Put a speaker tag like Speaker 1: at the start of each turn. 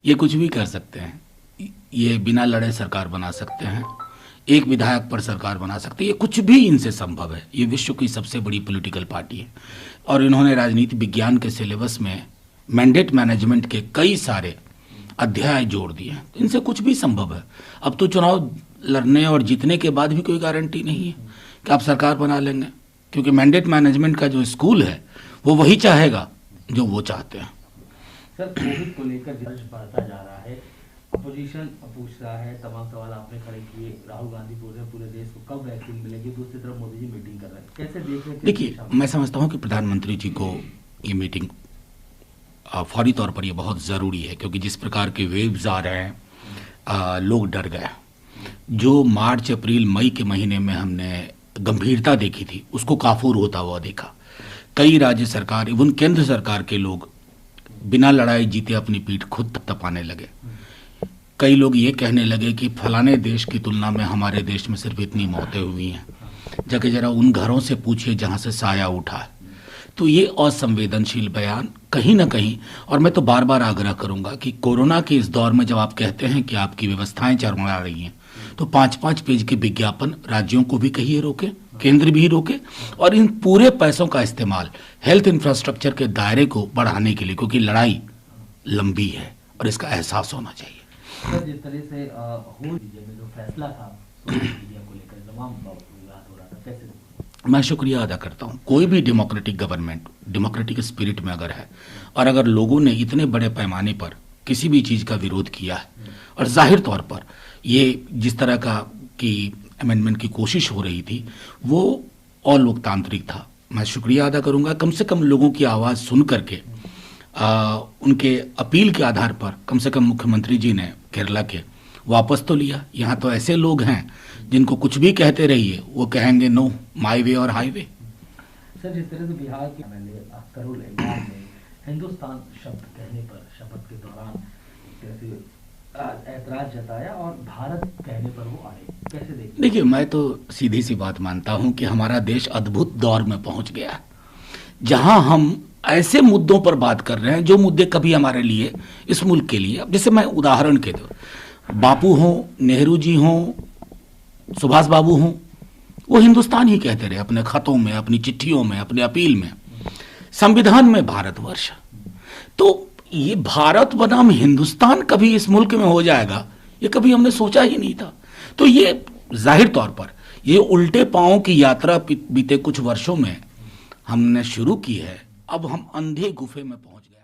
Speaker 1: ये कुछ भी कर सकते हैं। ये बिना लड़े सरकार बना सकते हैं, एक विधायक पर सरकार बना सकते हैं, ये कुछ भी इनसे संभव है। ये विश्व की सबसे बड़ी पॉलिटिकल पार्टी है और इन्होंने राजनीति विज्ञान के सिलेबस में मैंडेट मैनेजमेंट के कई सारे अध्याय जोड़ दिए हैं। इनसे कुछ भी संभव है। अब तो चुनाव लड़ने और जीतने के बाद भी कोई गारंटी नहीं है कि आप सरकार बना लेंगे, क्योंकि मैंडेट मैनेजमेंट का जो स्कूल है वो वही चाहेगा जो वो चाहते हैं।
Speaker 2: सर, कोविड को लेकर जर्ज बढ़ता जा रहा है, अपोजिशन पूछ रहा है, तमाम सवाल आपने खड़े किए। राहुल गांधी पूछ रहे हैं पूरे देश को कब वैक्सीन मिलेगी, दूसरी तरफ मोदी जी मीटिंग कर रहे हैं, कैसे देख रहे हैं?
Speaker 1: देखिए, मैं समझता हूं कि प्रधानमंत्री जी को ये मीटिंग फौरी तौर पर ये बहुत ज़रूरी है, क्योंकि जिस प्रकार के वेव्स आ रहे हैं लोग डर गए। जो मार्च अप्रैल मई के महीने में हमने गंभीरता देखी थी उसको काफूर होता हुआ देखा। कई राज्य सरकार इवन केंद्र सरकार के लोग बिना लड़ाई जीते अपनी पीठ खुद तपाने लगे। कई लोग ये कहने लगे कि फलाने देश की तुलना में हमारे देश में सिर्फ इतनी मौतें हुई हैं, जाके जरा उन घरों से पूछिए जहां से साया उठा है। तो ये असंवेदनशील बयान कहीं ना कहीं, और मैं तो बार बार आग्रह करूंगा कि कोरोना के इस दौर में जब आप कहते हैं कि आपकी व्यवस्थाएं चरमरा रही हैं, तो 5-5 पेज के विज्ञापन राज्यों को भी कहिए रोके, केंद्र भी रोके, और इन पूरे पैसों का इस्तेमाल हेल्थ इंफ्रास्ट्रक्चर के दायरे को बढ़ाने के लिए, क्योंकि लड़ाई लंबी है और इसका एहसास होना चाहिए।
Speaker 2: सर, जिस तरह से में जो फैसला था सोशल मीडिया को लेकर तमाम विवाद हो रहा था, कैसे?
Speaker 1: मैं शुक्रिया अदा करता हूं। कोई भी डेमोक्रेटिक गवर्नमेंट डेमोक्रेटिक स्पिरिट में अगर है और अगर लोगों ने इतने बड़े पैमाने पर किसी भी चीज़ का विरोध किया है, और जाहिर तौर पर ये जिस तरह का की अमेंडमेंट की कोशिश हो रही थी वो अलोकतांत्रिक था। मैं शुक्रिया अदा करूंगा, कम से कम लोगों की आवाज़ सुन करके उनके अपील के आधार पर कम से कम मुख्यमंत्री जी ने केरला के वापस तो लिया। यहाँ तो ऐसे लोग हैं जिनको कुछ भी कहते रहिए वो कहेंगे नो, माई वे और हाईवे।
Speaker 2: सर, जिस तरह से बिहार के एमएलए करोल ने हिंदुस्तान शब्द कहने पर शपथ के दौरान कैसे ऐतराज जताया और भारत कहने पर वो आए, कैसे देखते?
Speaker 1: देखिए, मैं तो सीधी सी बात मानता हूं कि हमारा देश अद्भुत दौर में पहुंच गया है, जहां हम ऐसे मुद्दों पर बात कर रहे हैं जो मुद्दे कभी हमारे लिए, इस मुल्क के लिए, अब जैसे मैं उदाहरण के तौर, बापू हों, नेहरू जी हों, सुभाष बाबू हों, वो हिंदुस्तान ही कहते रहे अपने खतों में, अपनी चिट्ठियों में, अपने अपील में। संविधान में भारतवर्ष, तो ये भारत बनाम हिंदुस्तान कभी इस मुल्क में हो जाएगा ये कभी हमने सोचा ही नहीं था। तो ये जाहिर तौर पर ये उल्टे पांवों की यात्रा बीते कुछ वर्षों में हमने शुरू की है, अब हम अंधे गुफे में पहुंच गए।